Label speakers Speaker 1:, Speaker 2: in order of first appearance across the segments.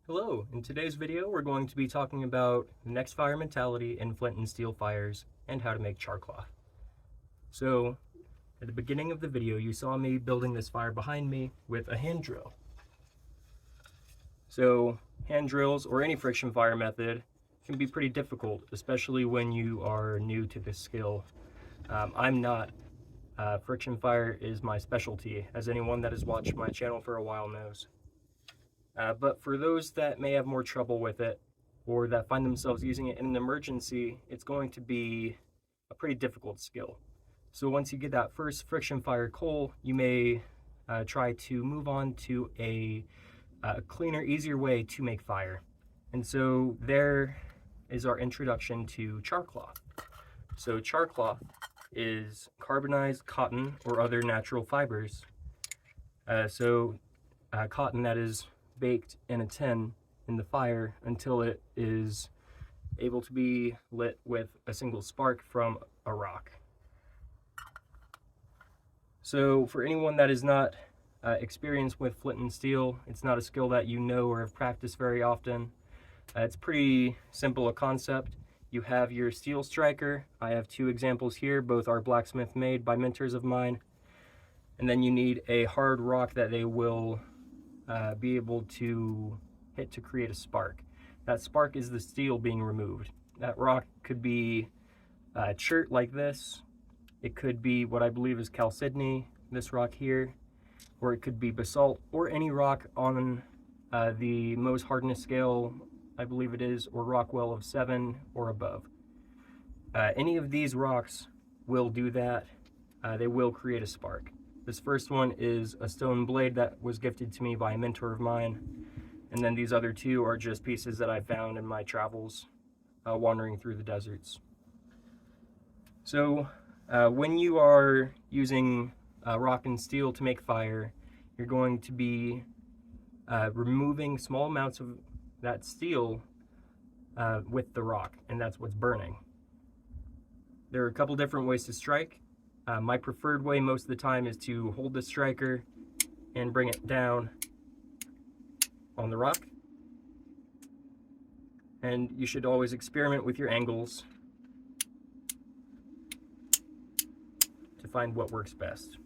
Speaker 1: Hello, in today's video we're going to be talking about the next fire mentality in Flint and Steel fires and how to make charcloth. So, at the beginning of the video you saw me building this fire behind me with a hand drill. So, hand drills or any friction fire method can be pretty difficult, especially when you are new to this skill. I'm not. Friction fire is my specialty, as anyone that has watched my channel for a while knows. But for those that may have more trouble with it, or that find themselves using it in an emergency, it's going to be a pretty difficult skill. So once you get that first friction fire coal, you may try to move on to a cleaner, easier way to make fire. And so there is our introduction to charcloth. So charcloth is carbonized cotton or other natural fibers. Cotton that is baked in a tin in the fire until it is able to be lit with a single spark from a rock. So for anyone that is not experienced with flint and steel, it's not a skill that you know or have practiced very often. It's pretty simple a concept. You have your steel striker. I have two examples here, both are blacksmith made by mentors of mine. And then you need a hard rock that they will be able to hit to create a spark. That spark is the steel being removed. That rock could be chert like this. It could be what I believe is chalcedony, this rock here, or it could be basalt, or any rock on the Mohs hardness scale, I believe it is, or Rockwell of 7 or above. Any of these rocks will do that. They will create a spark. This first one is a stone blade that was gifted to me by a mentor of mine. And then these other two are just pieces that I found in my travels wandering through the deserts. So when you are using rock and steel to make fire, you're going to be removing small amounts of that steel with the rock, and that's what's burning. There are a couple different ways to strike. My preferred way most of the time is to hold the striker and bring it down on the rock. And you should always experiment with your angles to find what works best.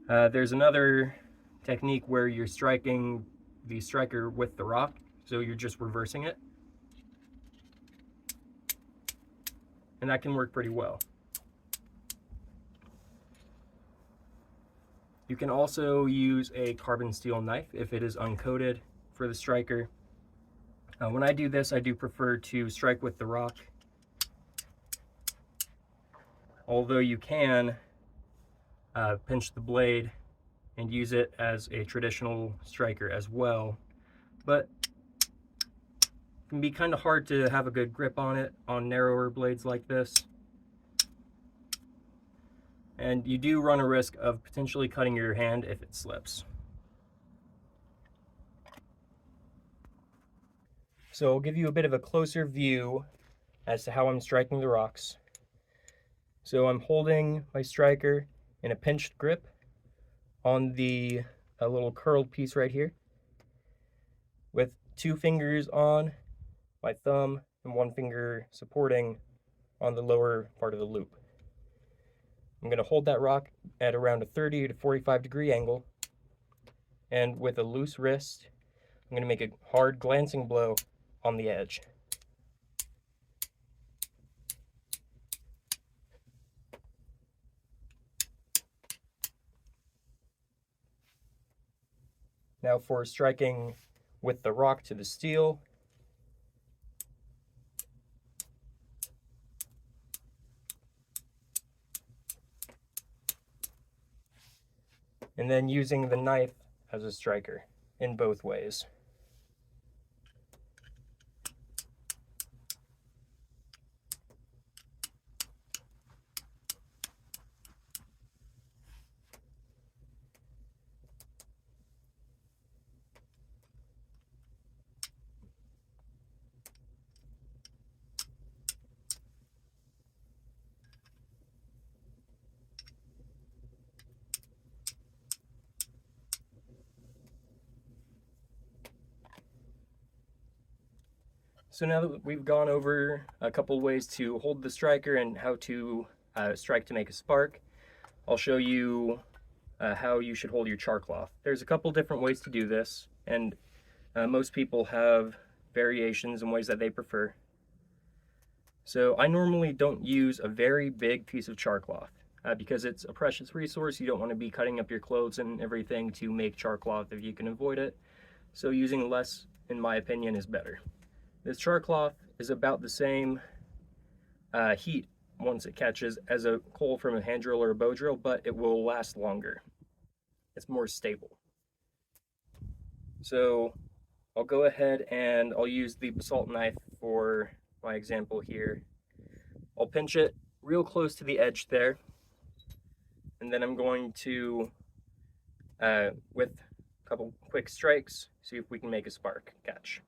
Speaker 1: There's another technique where you're striking the striker with the rock, so you're just reversing it. And that can work pretty well. You can also use a carbon steel knife if it is uncoated for the striker. When I do this, I do prefer to strike with the rock. Although you can pinch the blade and use it as a traditional striker as well. But it can be kind of hard to have a good grip on it on narrower blades like this. And you do run a risk of potentially cutting your hand if it slips. So I'll give you a bit of a closer view as to how I'm striking the rocks. So I'm holding my striker in a pinched grip on the little curled piece right here, with 2 fingers on my thumb and 1 finger supporting on the lower part of the loop. I'm going to hold that rock at around a 30 to 45 degree angle, and with a loose wrist, I'm going to make a hard glancing blow on the edge. Now for striking with the rock to the steel, and then using the knife as a striker in both ways. So now that we've gone over a couple ways to hold the striker and how to strike to make a spark, I'll show you how you should hold your char cloth. There's a couple different ways to do this, and most people have variations and ways that they prefer. So I normally don't use a very big piece of char cloth because it's a precious resource. You don't want to be cutting up your clothes and everything to make char cloth if you can avoid it. So using less, in my opinion, is better. This char cloth is about the same heat once it catches as a coal from a hand drill or a bow drill, but it will last longer. It's more stable. So I'll go ahead and I'll use the basalt knife for my example here. I'll pinch it real close to the edge there, and then I'm going to, with a couple quick strikes, see if we can make a spark catch.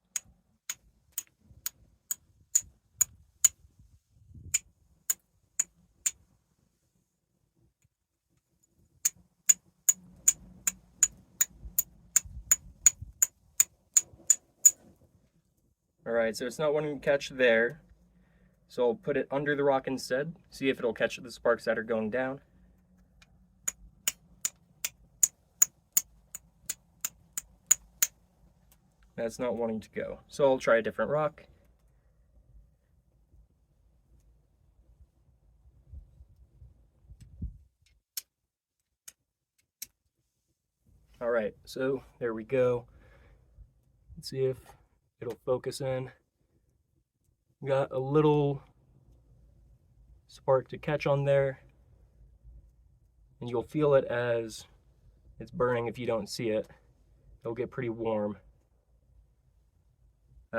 Speaker 1: Alright, so it's not wanting to catch there, so I'll put it under the rock instead, see if it'll catch the sparks that are going down. That's not wanting to go, so I'll try a different rock. Alright, so there we go. Let's see if it'll focus in. Got a little spark to catch on there, and you'll feel it as it's burning. If you don't see it, it'll get pretty warm.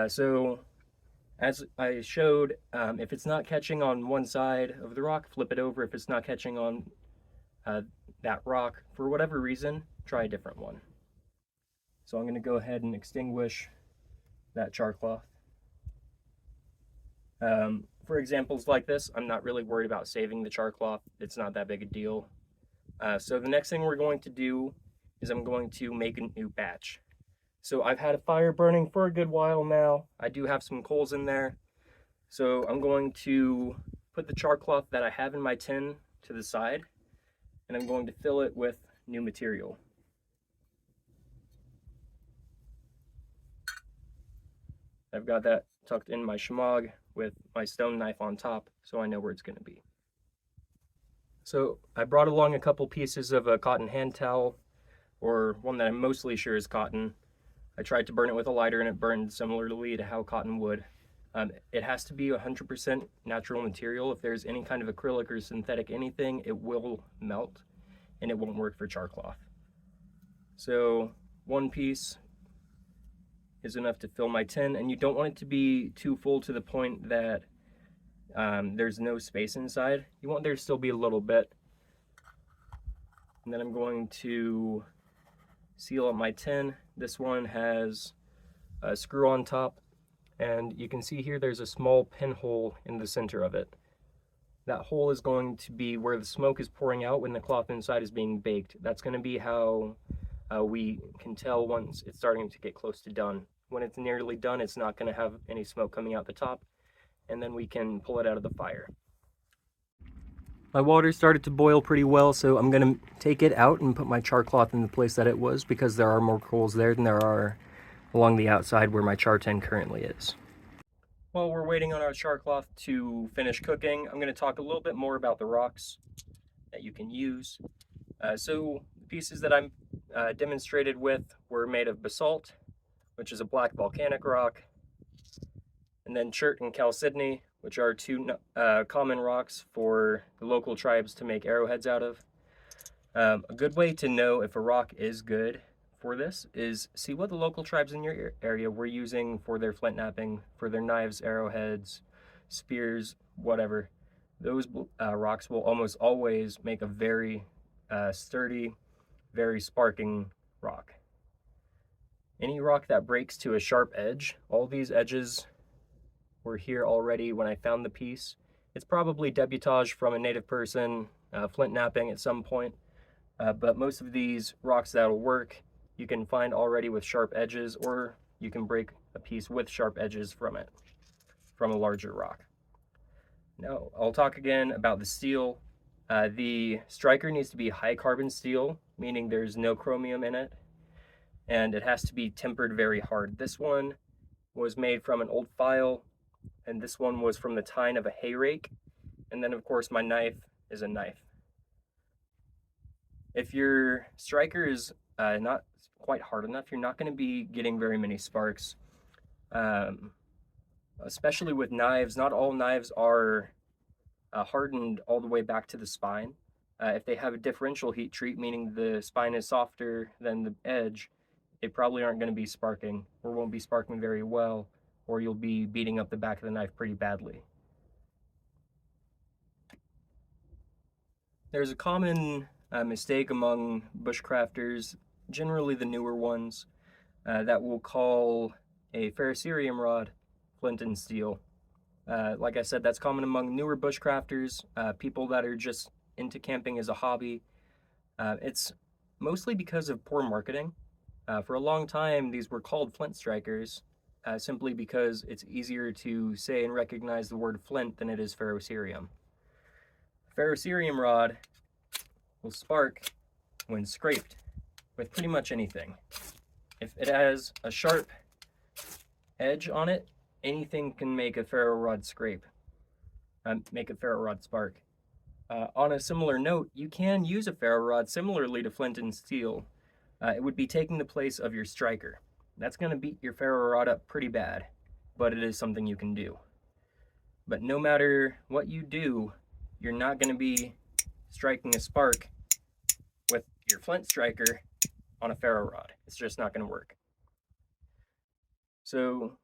Speaker 1: So as I showed, if it's not catching on one side of the rock, flip it over. If it's not catching on that rock for whatever reason, try a different one. So I'm going to go ahead and extinguish that char cloth. For examples like this, I'm not really worried about saving the char cloth. It's not that big a deal. So the next thing we're going to do is I'm going to make a new batch. So I've had a fire burning for a good while now. I do have some coals in there. So I'm going to put the char cloth that I have in my tin to the side, and I'm going to fill it with new material. I've got that tucked in my shemagh with my stone knife on top, so I know where it's going to be. So I brought along a couple pieces of a cotton hand towel, or one that I'm mostly sure is cotton. I tried to burn it with a lighter and it burned similarly to how cotton would. It has to be 100% natural material. If there's any kind of acrylic or synthetic anything, it will melt and it won't work for char cloth. So one piece is enough to fill my tin, and you don't want it to be too full to the point that there's no space inside. You want there to still be a little bit. And then I'm going to seal up my tin. This one has a screw on top, and you can see here there's a small pinhole in the center of it. That hole is going to be where the smoke is pouring out when the cloth inside is being baked. That's going to be how we can tell once it's starting to get close to done. When it's nearly done, it's not going to have any smoke coming out the top, and then we can pull it out of the fire. My water started to boil pretty well, so I'm going to take it out and put my char cloth in the place that it was, because there are more coals there than there are along the outside where my char tin currently is. While we're waiting on our char cloth to finish cooking, I'm going to talk a little bit more about the rocks that you can use. So the pieces that I'm demonstrated with were made of basalt, which is a black volcanic rock, and then chert and chalcedony, which are two common rocks for the local tribes to make arrowheads out of. A good way to know if a rock is good for this is see what the local tribes in your area were using for their flint knapping, for their knives, arrowheads, spears, whatever. Those rocks will almost always make a very sturdy, very sparking rock. Any rock that breaks to a sharp edge, all these edges were here already when I found the piece. It's probably debutage from a native person, flint knapping at some point, but most of these rocks that'll work, you can find already with sharp edges, or you can break a piece with sharp edges from it. from a larger rock. Now, I'll talk again about the steel. The striker needs to be high carbon steel, meaning there's no chromium in it, and it has to be tempered very hard. This one was made from an old file, and this one was from the tine of a hay rake. And then, of course, my knife is a knife. If your striker is not quite hard enough, you're not going to be getting very many sparks. Especially with knives, not all knives are hardened all the way back to the spine. If they have a differential heat treat, meaning the spine is softer than the edge, they probably aren't going to be sparking, or won't be sparking very well, or you'll be beating up the back of the knife pretty badly. There's a common mistake among bushcrafters, generally the newer ones, that will call a ferrocerium rod flint and steel. Like I said, that's common among newer bushcrafters, people that are just into camping as a hobby. It's mostly because of poor marketing. For a long time, these were called flint strikers, simply because it's easier to say and recognize the word flint than it is ferrocerium. Ferrocerium rod will spark when scraped with pretty much anything. If it has a sharp edge on it, anything can make a ferro rod scrape, make a ferro rod spark. On a similar note, you can use a ferro rod similarly to flint and steel. It would be taking the place of your striker. That's going to beat your ferro rod up pretty bad, but it is something you can do. But no matter what you do, you're not going to be striking a spark with your flint striker on a ferro rod. It's just not going to work. So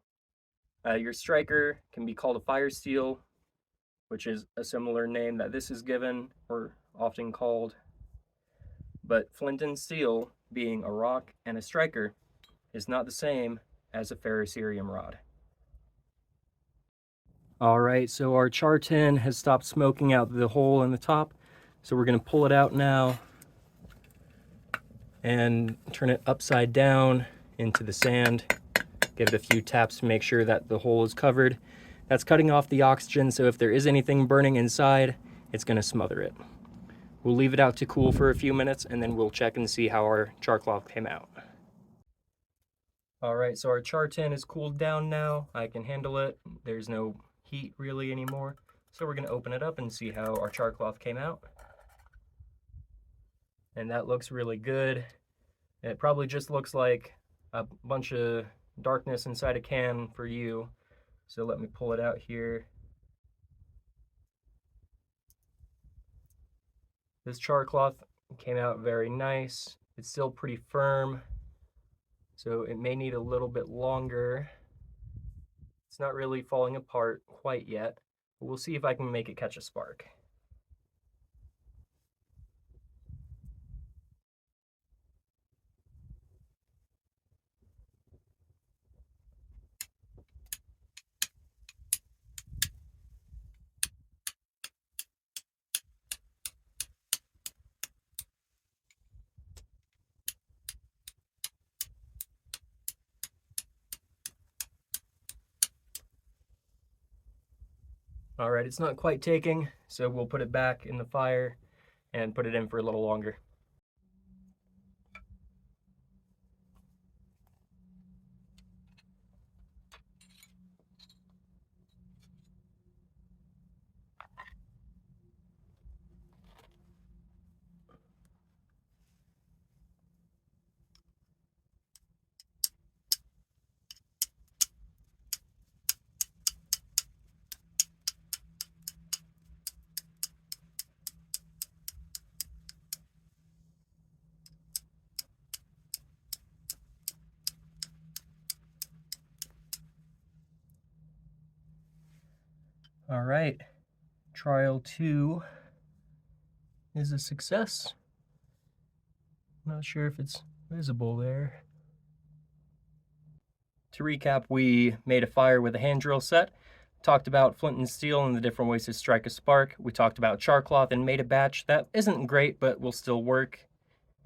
Speaker 1: your striker can be called a fire steel, which is a similar name that this is given or often called. But flint and steel, being a rock and a striker, is not the same as a ferrocerium rod. All right, so our char tin has stopped smoking out the hole in the top. So we're gonna pull it out now and turn it upside down into the sand. Give it a few taps to make sure that the hole is covered. That's cutting off the oxygen, so if there is anything burning inside, it's gonna smother it. We'll leave it out to cool for a few minutes, and then we'll check and see how our char cloth came out. All right, so our char tin is cooled down now. I can handle it. There's no heat really anymore. So we're gonna open it up and see how our char cloth came out. And that looks really good. It probably just looks like a bunch of darkness inside a can for you. So let me pull it out here. This char cloth came out very nice. It's still pretty firm, so it may need a little bit longer. It's not really falling apart quite yet, but we'll see if I can make it catch a spark. All right, it's not quite taking, so we'll put it back in the fire and put it in for a little longer. All right, trial 2 is a success. Not sure if it's visible there. To recap, we made a fire with a hand drill set, talked about flint and steel and the different ways to strike a spark. We talked about charcloth and made a batch that isn't great, but will still work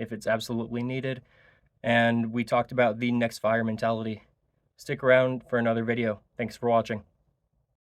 Speaker 1: if it's absolutely needed. And we talked about the next fire mentality. Stick around for another video. Thanks for watching.